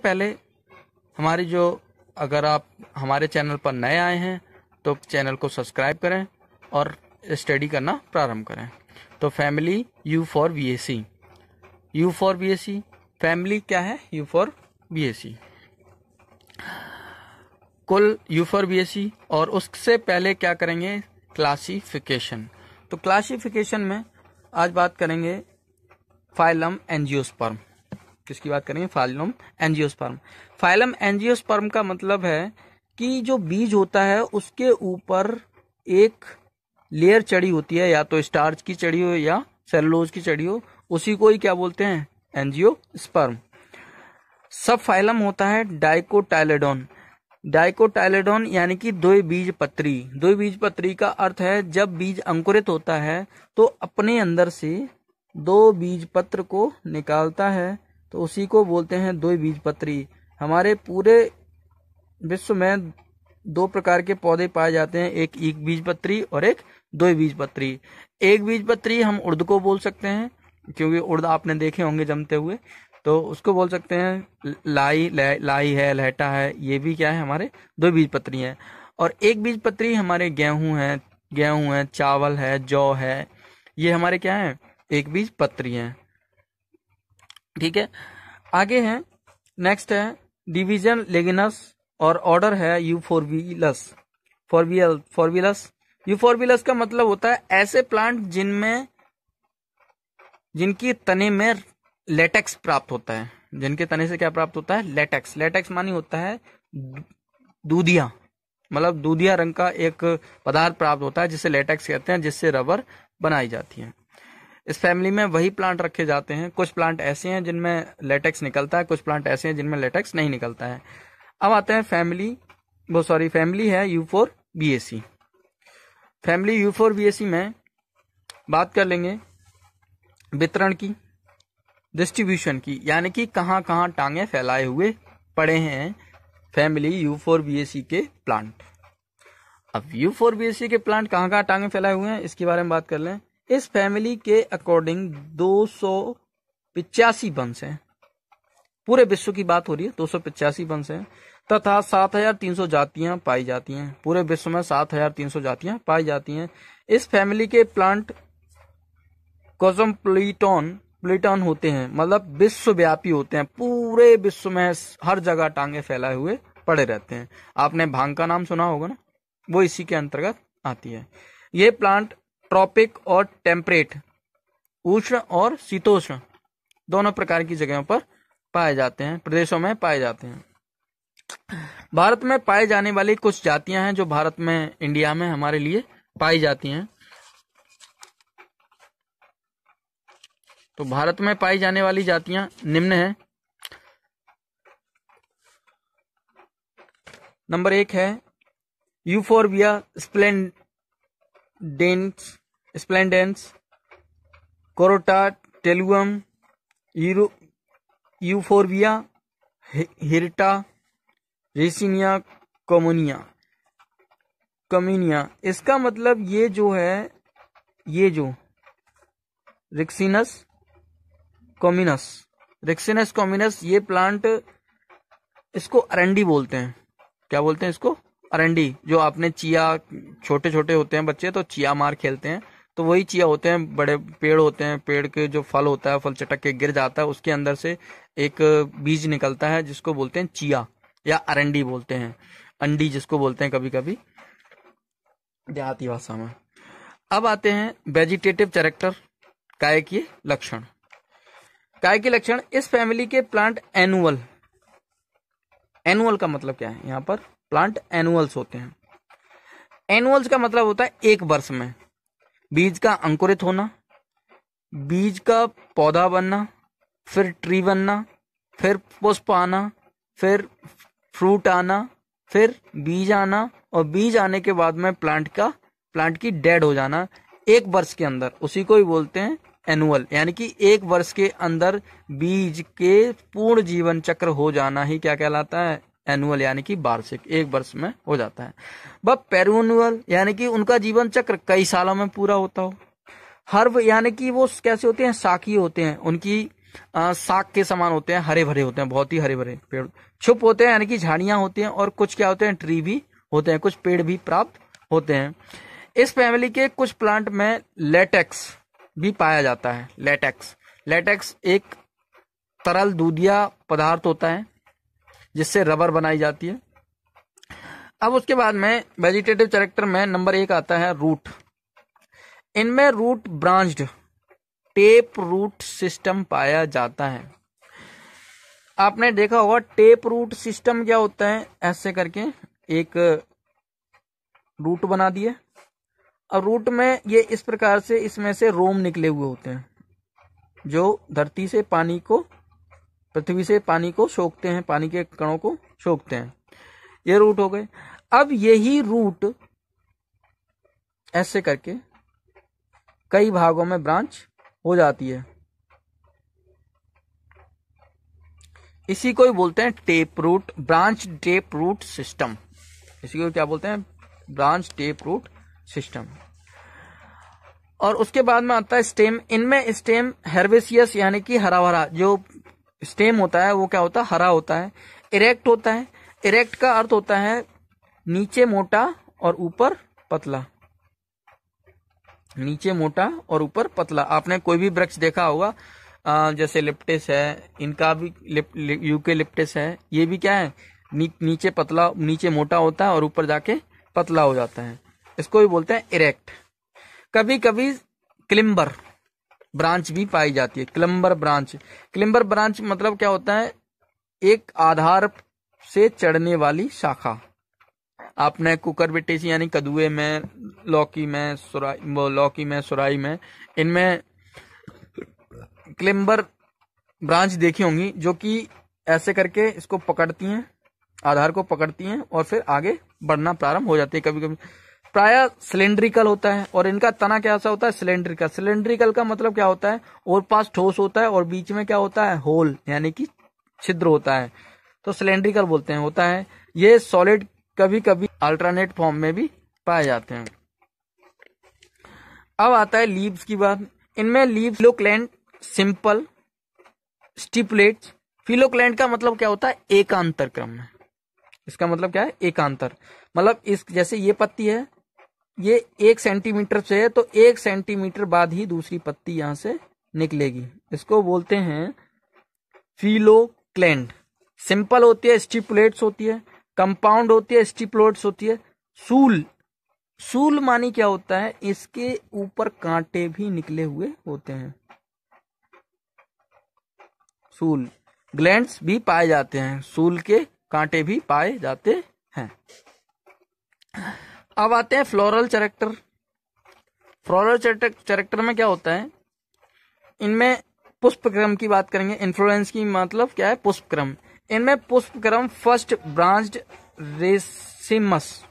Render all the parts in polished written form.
पहले हमारी जो अगर आप हमारे चैनल पर नए आए हैं तो चैनल को सब्सक्राइब करें और स्टडी करना प्रारंभ करें। तो family you for BSc, you for BSc family क्या है? यू फॉर बीएससी, कुल यू फॉर बीएससी। और उससे पहले क्या करेंगे? क्लासिफिकेशन। तो क्लासिफिकेशन में आज बात करेंगे फाइलम एंजियोस्पर्म। किसकी बात करेंगे? Phylum angiosperm. फाइलम एंजियोस्पर्म का मतलब है कि जो बीज होता है उसके ऊपर एक लेयर चढ़ी होती है, या तो स्टार्च की चढ़ी हो या सेलुलोज की चढ़ी हो, उसी को ही क्या बोलते हैं? एंजियोस्पर्म। सब फाइलम होता है डाइकोटाइलेडोन। डाइकोटाइलेडोन यानी कि द्विबीजपत्री। द्विबीजपत्री का अर्थ है जब बीज अंकुरित होता है तो अपने अंदर से दो बीजपत्र को निकालता है, तो उसी को बोलते हैं द्विबीजपत्री। हमारे पूरे विश्व में दो प्रकार के पौधे पाए जाते हैं, एक बीजपत्री और एक द्विबीजपत्री। एक बीजपत्री हम उड़द को बोल सकते हैं, क्योंकि उड़द आपने देखे होंगे जमते हुए, तो उसको बोल सकते हैं। लाई है, लहटा है, ये भी क्या है? हमारे द्विबीजपत्री हैं। और एक बीजपत्री हमारे गेहूं है, चावल है, जौ है, ये हमारे क्या है? एक बीजपत्री हैं। ठीक है, आगे है, नेक्स्ट है डिवीजन लेगिनस और ऑर्डर है यूफोर्बियस। यूफोर्बियस का मतलब होता है ऐसे प्लांट जिनकी तने में लेटेक्स प्राप्त होता है। जिनके तने से क्या प्राप्त होता है? लेटेक्स। लेटेक्स मानी होता है दूधिया, मतलब दूधिया रंग का एक पदार्थ प्राप्त होता है जिसे लेटेक्स कहते हैं, जिससे रबर बनाई जाती है। इस फैमिली में वही प्लांट रखे जाते हैं। कुछ प्लांट ऐसे हैं जिनमें लेटेक्स निकलता है, कुछ प्लांट ऐसे हैं जिनमें लेटेक्स नहीं निकलता है। अब आते हैं फैमिली है यूफोर्बिएसी। फैमिली यूफोर्बिएसी में बात कर लेंगे वितरण की, डिस्ट्रीब्यूशन की, यानी कि कहां कहां टांगे फैलाए हुए पड़े हैं फैमिली यूफोर्बिएसी के प्लांट। अब यूफोर्बिएसी के प्लांट कहां कहां टांगे फैलाए हुए हैं, इसके बारे में बात कर लें। इस फैमिली के अकॉर्डिंग 285 वंश हैं। पूरे विश्व की बात हो रही है, 285 वंश हैं तथा 7300 जातियां पाई जाती हैं। पूरे विश्व में 7300 जातियां पाई जाती हैं। इस फैमिली के प्लांट कॉस्मोपॉलिटन होते हैं, मतलब विश्वव्यापी होते हैं। पूरे विश्व में हर जगह टांगे फैलाए हुए पड़े रहते हैं। आपने भांग का नाम सुना होगा ना, वो इसी के अंतर्गत आती है। ये प्लांट ट्रॉपिक और टेम्परेट, उष्ण और शीतोष्ण दोनों प्रकार की जगहों पर पाए जाते हैं, प्रदेशों में पाए जाते हैं। भारत में पाए जाने वाली कुछ जातियां हैं जो भारत में, इंडिया में हमारे लिए पाई जाती हैं। तो भारत में पाई जाने वाली जातियां निम्न हैं। नंबर 1 है यूफोर्बिया स्प्लेंडेंस, कोरोटाटेलुअम, यूफोर्बिया हिर्टा, रेसिनिया कमिनिया। इसका मतलब ये जो रिक्सिनस कॉमिनस, ये प्लांट, इसको अरंडी बोलते हैं। क्या बोलते हैं इसको? अरंडी। जो आपने चिया, छोटे छोटे होते हैं बच्चे तो चिया मार खेलते हैं, तो वही चिया होते हैं। बड़े पेड़ होते हैं, पेड़ के जो फल होता है, फल चटक के गिर जाता है, उसके अंदर से एक बीज निकलता है जिसको बोलते हैं चिया या अरंडी बोलते हैं, अंडी जिसको बोलते हैं कभी कभी देहाती भाषा में। अब आते हैं वेजिटेटिव कैरेक्टर, काय के लक्षण। काय के लक्षण, इस फैमिली के प्लांट एनुअल का मतलब क्या है? यहाँ पर प्लांट एनुअल्स होते हैं। एनुअल्स का मतलब होता है एक वर्ष में बीज का अंकुरित होना, बीज का पौधा बनना, फिर ट्री बनना, फिर पुष्प आना, फिर फ्रूट आना, फिर बीज आना, और बीज आने के बाद में प्लांट की डेड हो जाना एक वर्ष के अंदर। उसी को ही बोलते हैं एनुअल, यानी कि एक वर्ष के अंदर बीज के पूर्ण जीवन चक्र हो जाना ही क्या कहलाता है? एनुअल, यानी कि वार्षिक, एक वर्ष में हो जाता है। वह पेरिएनुअल, यानी कि उनका जीवन चक्र कई सालों में पूरा होता हो। हर्ब, यानी कि वो कैसे होते हैं? शाखीय होते हैं। उनकी साग के समान होते हैं, हरे भरे होते हैं, बहुत ही हरे भरे पेड़। छुप होते हैं यानी कि झाड़ियां होती हैं, और कुछ क्या होते हैं, ट्री भी होते हैं, कुछ पेड़ भी प्राप्त होते हैं। इस फैमिली के कुछ प्लांट में लेटेक्स भी पाया जाता है। लेटेक्स एक तरल दूधिया पदार्थ होता है जिससे रबर बनाई जाती है। अब उसके बाद में वेजिटेटिव कैरेक्टर में नंबर 1 आता है रूट। इनमें root branched tap root system पाया जाता है। आपने देखा होगा टेप रूट सिस्टम क्या होता है, ऐसे करके एक रूट बना दिए, और रूट में ये इस प्रकार से इसमें से रोम निकले हुए होते हैं जो धरती से पानी को, पृथ्वी से पानी को सोखते हैं, पानी के कणों को सोखते हैं। ये रूट हो गए। अब यही रूट ऐसे करके कई भागों में ब्रांच हो जाती है। इसी को ही बोलते हैं tap root, branch tap root system. इसी को क्या बोलते हैं, ब्रांच टेप रूट सिस्टम। और उसके बाद में आता है स्टेम। इनमें स्टेम हेर्बेसियस यानी कि हरा भरा, जो स्टेम होता है वो क्या होता है, हरा होता है। इरेक्ट होता है। इरेक्ट का अर्थ होता है नीचे मोटा और ऊपर पतला, नीचे मोटा और ऊपर पतला। आपने कोई भी वृक्ष देखा होगा, जैसे लिप्टिस है, इनका भी यूकेलिप्टिस है, ये भी क्या है, नीचे पतला, नीचे मोटा होता है और ऊपर जाके पतला हो जाता है। इसको भी बोलते हैं इरेक्ट। कभी कभी क्लिम्बर ब्रांच भी पाई जाती है। क्लिम्बर ब्रांच मतलब क्या होता है, एक आधार से चढ़ने वाली शाखा। आपने कुकुरबिटेसी यानी कदुए में, लौकी में, सुराई में, इनमें क्लिम्बर ब्रांच देखी होंगी, जो कि ऐसे करके इसको पकड़ती हैं, आधार को पकड़ती हैं और फिर आगे बढ़ना प्रारंभ हो जाती है। कभी कभी प्राय सिलेंड्रिकल होता है, और इनका तना कैसा होता है, सिलेंड्रिकल का मतलब क्या होता है, और पास ठोस होता है और बीच में क्या होता है, होल यानी कि छिद्र होता है, तो सिलेंड्रिकल बोलते हैं, होता है। ये सॉलिड कभी कभी अल्टरनेट फॉर्म में भी पाए जाते हैं। अब आता है लीव्स की बात। इनमें लीव्स फिलोक्लेंट, सिंपल, स्टिपुलेट्स। फिलोक्लेंट का मतलब क्या होता है, एकांतर क्रम में। इसका मतलब क्या है, एकांतर, मतलब इस जैसे ये पत्ती है, ये 1 सेंटीमीटर से है, तो 1 सेंटीमीटर बाद ही दूसरी पत्ती यहां से निकलेगी। इसको बोलते हैं फिलोक्लेंट। सिंपल होती है, स्टिपुलेट्स होती है, कंपाउंड होती है, स्टिपुलेट्स होती है। सूल मानी क्या होता है, इसके ऊपर कांटे भी निकले हुए होते हैं। सूल ग्लैंड्स भी पाए जाते हैं, सूल के कांटे भी पाए जाते हैं। अब आते हैं फ्लोरल कैरेक्टर। फ्लोरल कैरेक्टर में क्या होता है, इनमें पुष्पक्रम की बात करेंगे। इन्फ्लोरेंस की मतलब क्या है, पुष्पक्रम। इनमें पुष्पक्रम फर्स्ट ब्रांच रेसिमस।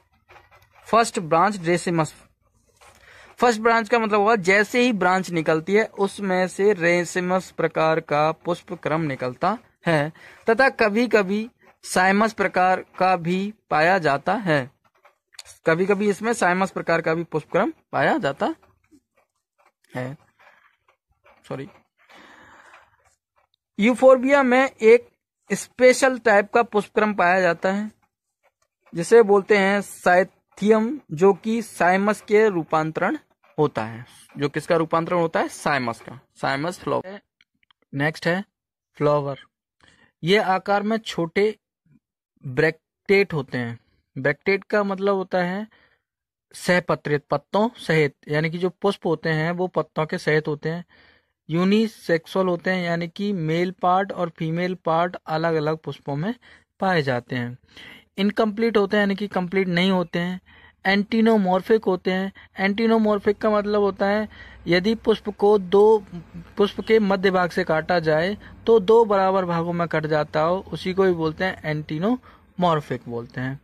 फर्स्ट ब्रांच का मतलब होगा जैसे ही ब्रांच निकलती है उसमें से रेसिमस प्रकार का पुष्पक्रम निकलता है, तथा कभी कभी साइमस प्रकार का भी पाया जाता है। कभी कभी इसमें साइमस प्रकार का भी पुष्पक्रम पाया जाता है। यूफोर्बिया में एक स्पेशल टाइप का पुष्पक्रम पाया जाता है जिसे बोलते हैं साइथियम, जो कि साइमस के रूपांतरण होता है। जो किसका रूपांतरण होता है, साइमस का। साइमस फ्लावर। नेक्स्ट है फ्लावर। ये आकार में छोटे ब्रैक्टेट होते हैं। ब्रैक्टेट का मतलब होता है सहपत्रित, पत्तों सहित, यानी कि जो पुष्प होते हैं वो पत्तों के सहित होते हैं। यूनिसेक्सुअल होते हैं, यानी कि मेल पार्ट और फीमेल पार्ट अलग अलग पुष्पों में पाए जाते हैं। इनकम्प्लीट होते हैं, यानी कि कंप्लीट नहीं होते हैं। एंटीनोमॉर्फिक होते हैं। एंटीनोमॉर्फिक का मतलब होता है यदि पुष्प को पुष्प के मध्य भाग से काटा जाए तो 2 बराबर भागों में कट जाता हो, उसी को भी बोलते हैं एंटीनोमॉर्फिक बोलते हैं।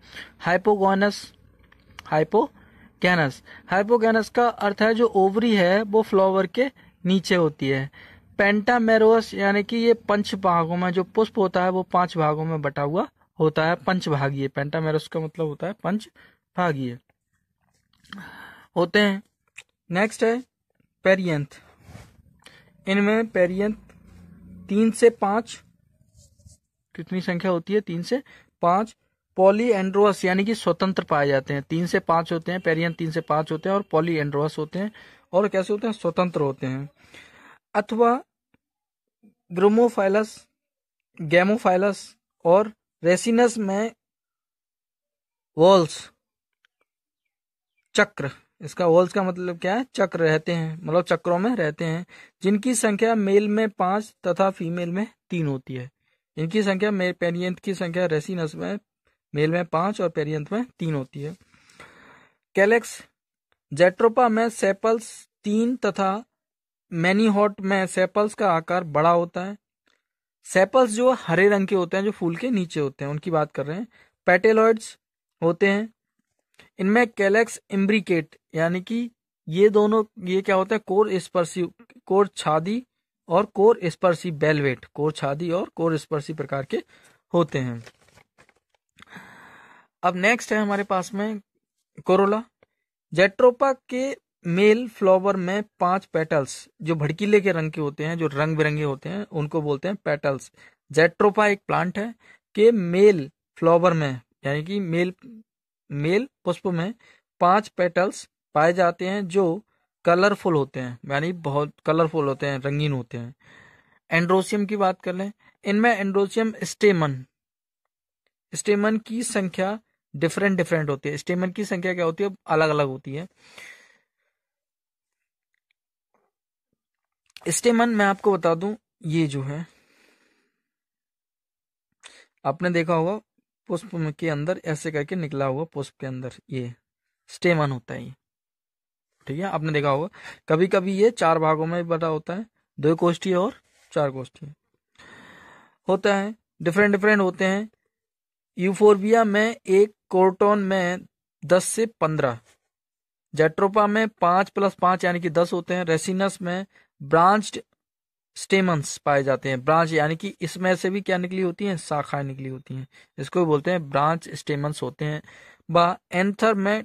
हाइपोगैनस का अर्थ है जो ओवरी है वो फ्लावर के नीचे होती है। पेंटामेरोस यानी कि ये 5 भागों में, जो पुष्प होता है वो 5 भागों में बटा हुआ होता है, पंचभागीय। पेंटामेरोस का मतलब होता है पंचभागीय होते हैं। नेक्स्ट है पेरियंथ। इनमें पेरियंथ 3 से 5 कितनी संख्या होती है? 3 से 5 पॉलीएंड्रोस यानी कि स्वतंत्र पाए जाते हैं। 3 से 5 होते हैं, पेरियंथ 3 से 5 होते हैं और पॉलीएंड्रोस होते हैं। और कैसे होते हैं? स्वतंत्र होते हैं। अथवा ग्रोमोफाइलस, गैमोफाइलस और रेसिनस में वॉल्स, चक्र, इसका वॉल्स का मतलब क्या है? चक्र रहते हैं, मतलब चक्रों में रहते हैं, जिनकी संख्या मेल में 5 तथा फीमेल में 3 होती है। इनकी संख्या पेरियंथ की संख्या रेसिनस में मेल में 5 और पेरियंथ में 3 होती है। कैलेक्स जेट्रोपा में सेपल्स 3 तथा मैनीहॉट में सेपल्स का आकार बड़ा होता है। सेपल्स जो हरे रंग के होते हैं, जो फूल के नीचे होते हैं, उनकी बात कर रहे हैं। पेटेलॉइड्स होते हैं। इनमें कैलेक्स इम्ब्रिकेट यानी कि ये दोनों, ये क्या होता है? कोर स्पर्शी, कोर छादी और कोर स्पर्शी बेलवेट, कोर छादी और कोर स्पर्शी प्रकार के होते हैं। अब नेक्स्ट है हमारे पास में कोरोला। जेट्रोपा के मेल फ्लावर में 5 पेटल्स जो भड़कीले के रंग के होते हैं, जो रंग बिरंगे होते हैं, उनको बोलते हैं पेटल्स। जेट्रोपा एक प्लांट है कि मेल फ्लावर में यानी कि मेल पुष्प में 5 पेटल्स पाए जाते हैं जो कलरफुल होते हैं, यानी बहुत कलरफुल होते हैं, रंगीन होते हैं। एंड्रोसियम की बात कर लें। इनमें एंड्रोसियम स्टेमन की संख्या डिफरेंट होती है। स्टेमन की संख्या क्या होती है? अलग अलग होती है। स्टेमन मैं आपको बता दूं, ये जो है आपने देखा होगा पुष्प के अंदर ऐसे करके निकला हुआ, पुष्प के अंदर ये स्टेमन होता है, ये ठीक है, आपने देखा होगा। कभी कभी ये 4 भागों में बटा होता है, 2 कोष्ठीय और 4 कोष्ठीय होता है। डिफरेंट होते हैं। यूफोर्बिया में एक कोर्टोन में 10 से 15, जेट्रोपा में 5 + 5 यानी कि 10 होते हैं। रेसिनस में ब्रांच्ड स्टेमन्स पाए जाते हैं। ब्रांच यानी कि इसमें से भी क्या निकली होती हैं? शाखाएं निकली होती हैं, इसको भी बोलते हैं ब्रांच स्टेमन्स होते हैं। एंथर में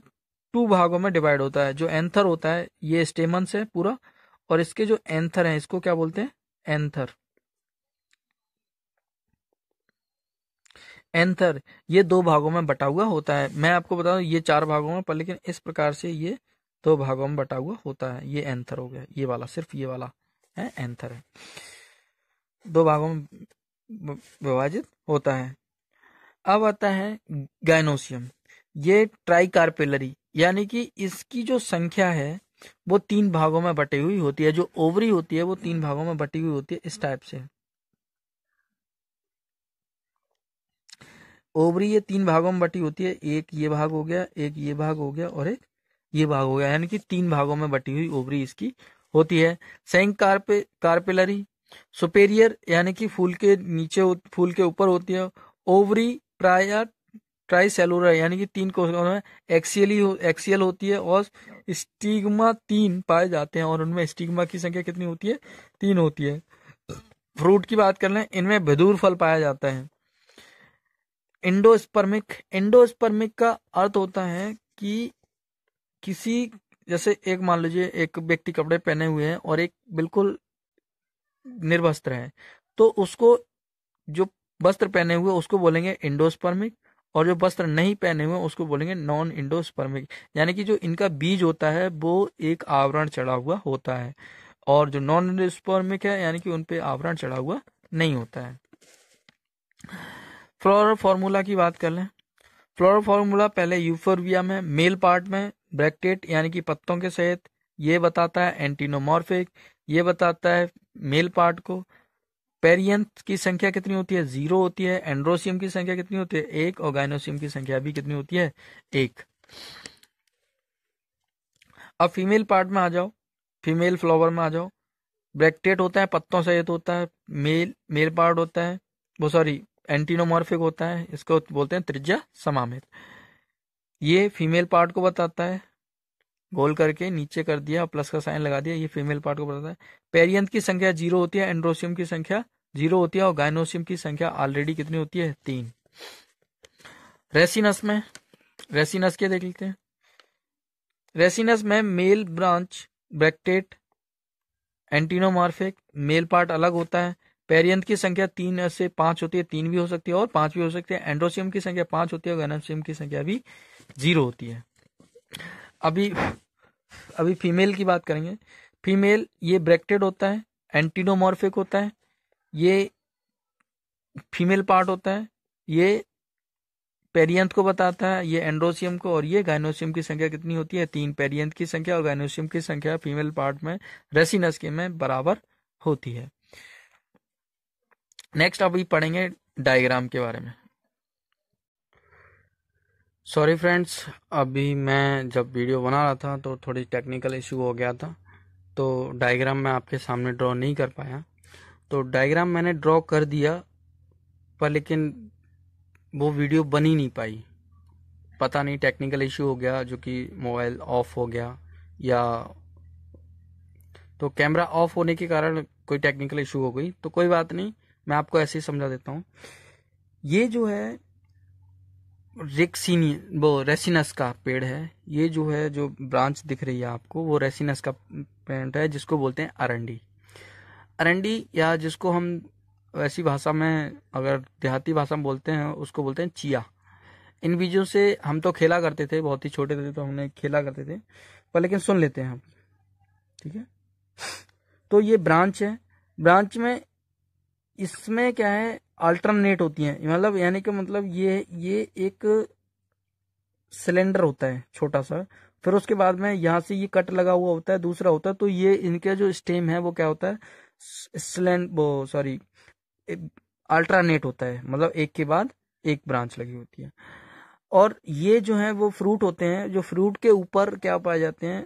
2 भागों में डिवाइड होता है। जो एंथर होता है ये स्टेमन्स है पूरा, और इसके जो एंथर हैं इसको क्या बोलते हैं? एंथर ये 2 भागों में बटा हुआ होता है। मैं आपको बता दूं ये 4 भागों में, पर लेकिन इस प्रकार से ये 2 भागों में बटा हुआ होता है। ये एंथर हो गया, ये वाला, सिर्फ ये वाला है एंथर है, 2 भागों में विभाजित होता है। अब आता है गाइनोसियम। ये ट्राइकार्पेलरी यानी कि इसकी जो संख्या है वो 3 भागों में बटी हुई होती है। जो ओवरी होती है वो 3 भागों में बटी हुई होती है, इस टाइप से। ओवरी ये 3 भागों में बटी होती है, एक ये भाग हो गया, एक ये भाग हो गया और एक ये भाग हो गया, यानी कि 3 भागों में बटी हुई ओवरी इसकी होती है। सेंक कार्पेलरी सुपेरियर यानी कि फूल के नीचे, फूल के ऊपर होती है। ओवरी ट्राइसेलुलर यानी कि 3 कोशिकाओं में एक्सियल होती है, और स्टिग्मा 3 पाए जाते हैं, और उनमें स्टिग्मा की संख्या कितनी होती है? 3 होती है। फ्रूट की बात कर लें, इनमें भदूर फल पाया जाता है। एंडोस्पर्मिक का अर्थ होता है कि किसी, जैसे एक मान लीजिए एक व्यक्ति कपड़े पहने हुए हैं और एक बिल्कुल निर्वस्त्र है, तो उसको, जो वस्त्र पहने हुए उसको बोलेंगे एंडोस्पर्मिक, और जो वस्त्र नहीं पहने हुए उसको बोलेंगे नॉन एंडोस्पर्मिक। यानी कि जो इनका बीज होता है वो एक आवरण चढ़ा हुआ होता है, और जो नॉन एंडोस्पर्मिक है यानी कि उन पे आवरण चढ़ा हुआ नहीं होता है। फ्लोरल फॉर्मूला की बात कर लें। फ्लोरल फॉर्मूला पहले यूफोर्बिया में मेल पार्ट में ब्रैक्टेट यानी कि पत्तों के सहित, ये बताता है एंटीनोमॉर्फिक, ये बताता है मेल पार्ट को। पेरियंथ की संख्या कितनी होती है? 0 होती है। एंड्रोसियम की संख्या कितनी होती है? 1। और गाइनोसियम की संख्या भी कितनी होती है? 1। अब फीमेल पार्ट में आ जाओ, फीमेल फ्लावर में आ जाओ। ब्रैक्टेट होता है, पत्तों सहित होता है। मेल पार्ट होता है, वो सॉरी एंटीनोमॉर्फिक होता है, इसको बोलते हैं त्रिज्या समामित। ये फीमेल पार्ट को बताता है, गोल करके नीचे कर दिया, प्लस का साइन लगा दिया, ये फीमेल पार्ट को बताता है। पेरियंथ की संख्या 0 होती है, एंड्रोसियम की संख्या 0 होती है, और गाइनोसियम की संख्या ऑलरेडी कितनी होती है? 3। रेसिनस के देख लेते हैं। रेसिनस में मेल ब्रांच ब्रैक्टेट एंटीनोमॉर्फिक, मेल पार्ट अलग होता है। पेरियंथ की संख्या 3 से 5 होती है, 3 भी हो सकती है और 5 भी हो सकती है। एंड्रोसियम की संख्या 5 होती है और गायनोसियम की संख्या भी 0 होती है। अभी फीमेल की बात करेंगे। फीमेल ये ब्रैक्टेड होता है, एंटीनोमॉर्फिक होता है, ये फीमेल पार्ट होता है, ये पेरियंथ को बताता है, ये एंड्रोसियम को, और ये गायनोसियम की संख्या कितनी होती है 3। पेरियंथ की संख्या और गायनोसियम की संख्या फीमेल पार्ट में रेसिनस के में बराबर होती है। नेक्स्ट अभी पढ़ेंगे डायग्राम के बारे में। सॉरी फ्रेंड्स, अभी मैं जब वीडियो बना रहा था तो थोड़ी टेक्निकल इशू हो गया था, तो डायग्राम मैं आपके सामने ड्रॉ नहीं कर पाया। तो डायग्राम मैंने ड्रॉ कर दिया पर लेकिन वो वीडियो बन ही नहीं पाई। पता नहीं टेक्निकल इशू हो गया, जो कि मोबाइल ऑफ हो गया या तो कैमरा ऑफ होने के कारण कोई टेक्निकल इशू हो गई। तो कोई बात नहीं, मैं आपको ऐसे ही समझा देता हूँ। ये जो है रेसिनस का पेड़ है। ये जो है जो ब्रांच दिख रही है आपको, वो रेसिनस का पेड़ है जिसको बोलते हैं अरंडी, या जिसको हम वैसी भाषा में, अगर देहाती भाषा में बोलते हैं, उसको बोलते हैं चिया। इन बीजों से हम तो खेला करते थे, बहुत ही छोटे थे तो हमने खेला करते थे, पर लेकिन सुन लेते हैं हम, ठीक है। तो ये ब्रांच है, ब्रांच में इसमें क्या है, अल्टरनेट होती है, मतलब यानी कि मतलब ये एक सिलेंडर होता है छोटा सा, फिर उसके बाद में यहाँ से ये कट लगा हुआ होता है, दूसरा होता है। तो ये इनका जो स्टेम है वो क्या होता है, अल्टरनेट होता है, मतलब एक के बाद एक ब्रांच लगी होती है। और ये जो है वो फ्रूट होते हैं, जो फ्रूट के ऊपर क्या पाए जाते हैं,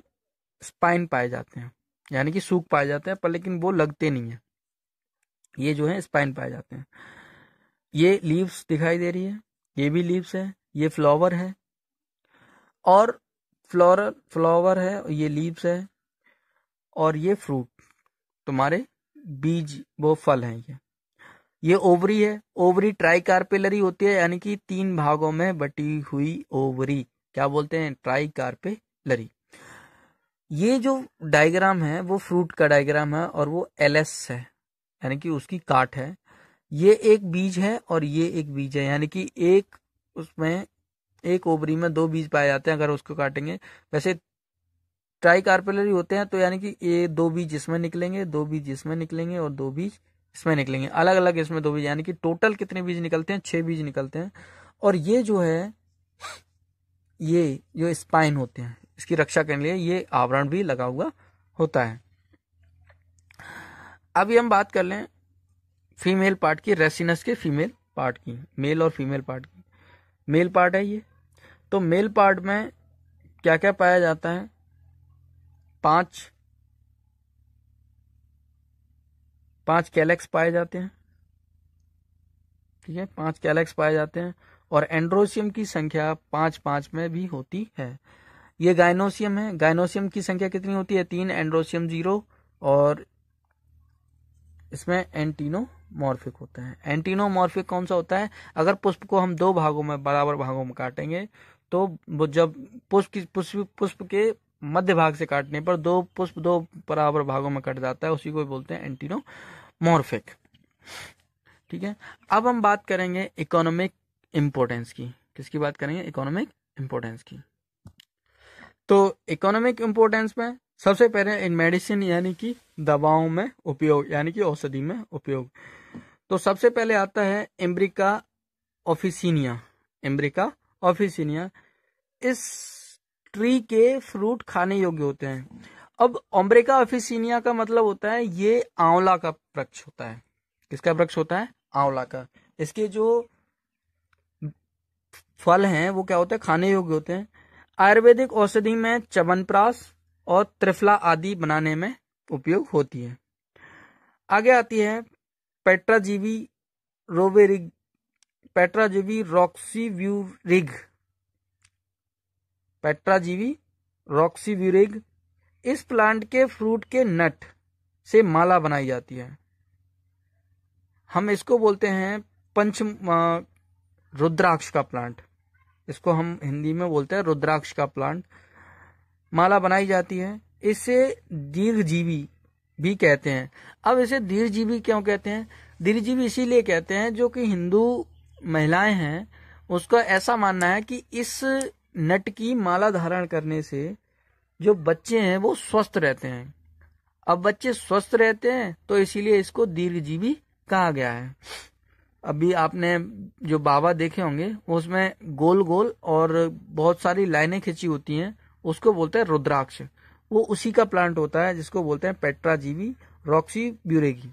स्पाइन पाए जाते हैं, यानी कि सूख पाए जाते हैं, पर लेकिन वो लगते नहीं है। ये जो है स्पाइन पाए जाते हैं। ये लीव्स दिखाई दे रही है, ये भी लीव्स है, ये फ्लावर है और फ्लावर है, ये लीव्स है, और ये फ्रूट तुम्हारे बीज, वो फल हैं। ये ओवरी है, ओवरी ट्राइकार्पेलरी होती है, यानी कि 3 भागों में बटी हुई ओवरी, क्या बोलते हैं, ट्राइकार्पेलरी। ये जो डायग्राम है वो फ्रूट का डायग्राम है और वो एलएस है, यानी कि उसकी काट है। ये एक बीज है और ये एक बीज है, यानी कि एक उसमें एक ओवरी में 2 बीज पाए जाते हैं अगर उसको काटेंगे। वैसे ट्राइकार्पेलरी होते हैं तो यानी कि ये 2 बीज इसमें निकलेंगे, 2 बीज इसमें निकलेंगे और 2 बीज इसमें निकलेंगे, अलग अलग इसमें 2 बीज, यानी कि टोटल कितने बीज निकलते हैं, 6 बीज निकलते हैं। और ये जो है, ये जो स्पाइन होते हैं, इसकी रक्षा करने के लिए ये आवरण भी लगा हुआ होता है। अभी हम बात कर लें फीमेल पार्ट की, रेसिनस के फीमेल पार्ट की, मेल और फीमेल पार्ट की। मेल पार्ट है ये, तो मेल पार्ट में क्या क्या पाया जाता है, 5 कैलेक्स पाए जाते हैं, ठीक है, 5 कैलेक्स पाए जाते हैं। और एंड्रोसियम की संख्या 5 में भी होती है। ये गायनोसियम है, गायनोसियम की संख्या कितनी होती है, 3, एंड्रोसियम 0, और इसमें एंटीनोमॉर्फिक होता है। एंटीनोमॉर्फिक कौन सा होता है, अगर पुष्प को हम 2 भागों में, बराबर भागों में काटेंगे, तो वो जब पुष्प के मध्य भाग से काटने पर 2 पुष्प 2 बराबर भागों में कट जाता है, उसी को बोलते हैं एंटीनोमॉर्फिक, ठीक है। अब हम बात करेंगे इकोनॉमिक इंपोर्टेंस की। किसकी बात करेंगे, इकोनॉमिक इंपोर्टेंस की। तो इकोनॉमिक इंपोर्टेंस में सबसे पहले इन मेडिसिन, यानी कि दवाओं में उपयोग, यानी कि औषधि में उपयोग। तो सबसे पहले आता है एम्ब्रिका ऑफिसिनिया। इस ट्री के फ्रूट खाने योग्य होते हैं। अब एम्ब्रिका ऑफिसिनिया का मतलब होता है, ये आंवला का वृक्ष होता है। किसका वृक्ष होता है, आंवला का। इसके जो फल हैं वो क्या होते हैं, खाने योग्य होते हैं। आयुर्वेदिक औषधि में च्यवनप्राश और त्रिफला आदि बनाने में उपयोग होती है। आगे आती है पेट्राजीवी रॉक्सीव्यूरिग। इस प्लांट के फ्रूट के नट से माला बनाई जाती है। हम इसको बोलते हैं रुद्राक्ष का प्लांट, इसको हम हिंदी में बोलते हैं रुद्राक्ष का प्लांट। माला बनाई जाती है। इससे दीर्घजीवी भी कहते हैं। अब इसे दीर्घजीवी क्यों कहते हैं? दीर्घजीवी इसीलिए कहते हैं जो कि हिंदू महिलाएं हैं उसका ऐसा मानना है कि इस नट की माला धारण करने से जो बच्चे हैं वो स्वस्थ रहते हैं। अब बच्चे स्वस्थ रहते हैं तो इसीलिए इसको दीर्घजीवी कहा गया है। अभी आपने जो बाबा देखे होंगे उसमें गोल गोल और बहुत सारी लाइनें खिंची होती हैं, उसको बोलते हैं रुद्राक्ष। वो उसी का प्लांट होता है जिसको बोलते हैं पेट्राजीवी रॉक्सी ब्यूरेगी।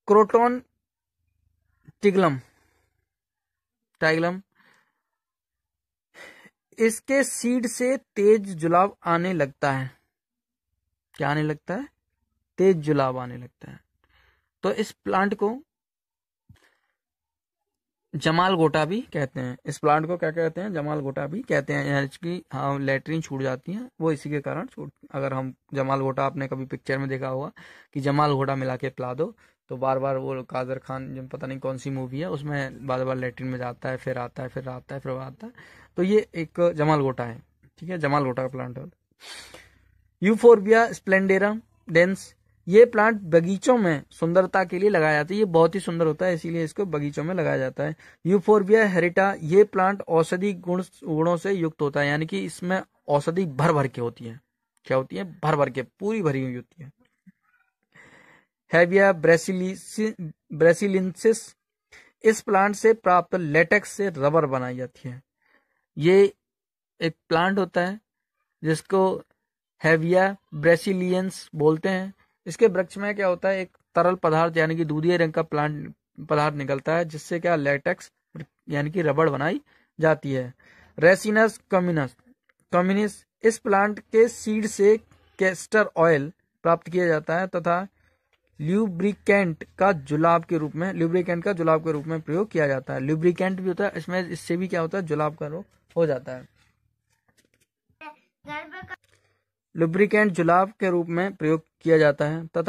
क्रोटोन टिग्लम टाइग्लम, इसके सीड से तेज जुलाब आने लगता है। क्या आने लगता है? तेज जुलाब आने लगता है। तो इस प्लांट को जमाल गोटा भी कहते हैं। इस प्लांट को क्या कहते हैं? जमाल गोटा भी कहते हैं। यानी कि हाँ लेटरिन छूट जाती है वो इसी के कारण छूट। अगर हम जमाल गोटा, आपने कभी पिक्चर में देखा होगा कि जमाल गोटा मिला के पिला दो तो बार बार वो कादर खान, जो पता नहीं कौन सी मूवी है उसमें बार बार लेटरिन में जाता है, फिर आता है, फिर आता है, फिर आता है। तो ये एक जमाल गोटा है, ठीक है, जमाल गोटा का प्लांट है। यूफोर्बिया स्प्लेंडेरम डेंस, ये प्लांट बगीचों में सुंदरता के लिए लगाया जाता है। ये बहुत ही सुंदर होता है इसीलिए इसको बगीचों में लगाया जाता है। यूफोर्बिया हेरिटा, ये प्लांट औषधि गुणों से युक्त होता है, यानी कि इसमें औषधि भर भर के होती है। क्या होती है? भर भर के, पूरी भरी हुई होती है। हैविया ब्रेसिलिनसिस, इस प्लांट से प्राप्त लेटेक्स से रबर बनाई जाती है। ये एक प्लांट होता है जिसको हैविया ब्रेसिलियंस बोलते हैं। इसके वृक्ष में क्या होता है? एक तरल पदार्थ यानी कि दूधिया रंग का प्लांट पदार्थ निकलता है जिससे क्या लेटेक्स यानी कि रबड़ बनाई जाती है। रेसिनस कम्युनिस, इस प्लांट के सीड से कैस्टर ऑयल प्राप्त किया जाता है तथा ल्यूब्रिकेंट का जुलाब के रूप में प्रयोग किया जाता है। ल्यूब्रिकेंट भी होता है इसमें, इससे भी क्या होता है? जुलाब का रोग हो जाता है। लुब्रिकेंट जुलाब के रूप में प्रयोग किया जाता है तथा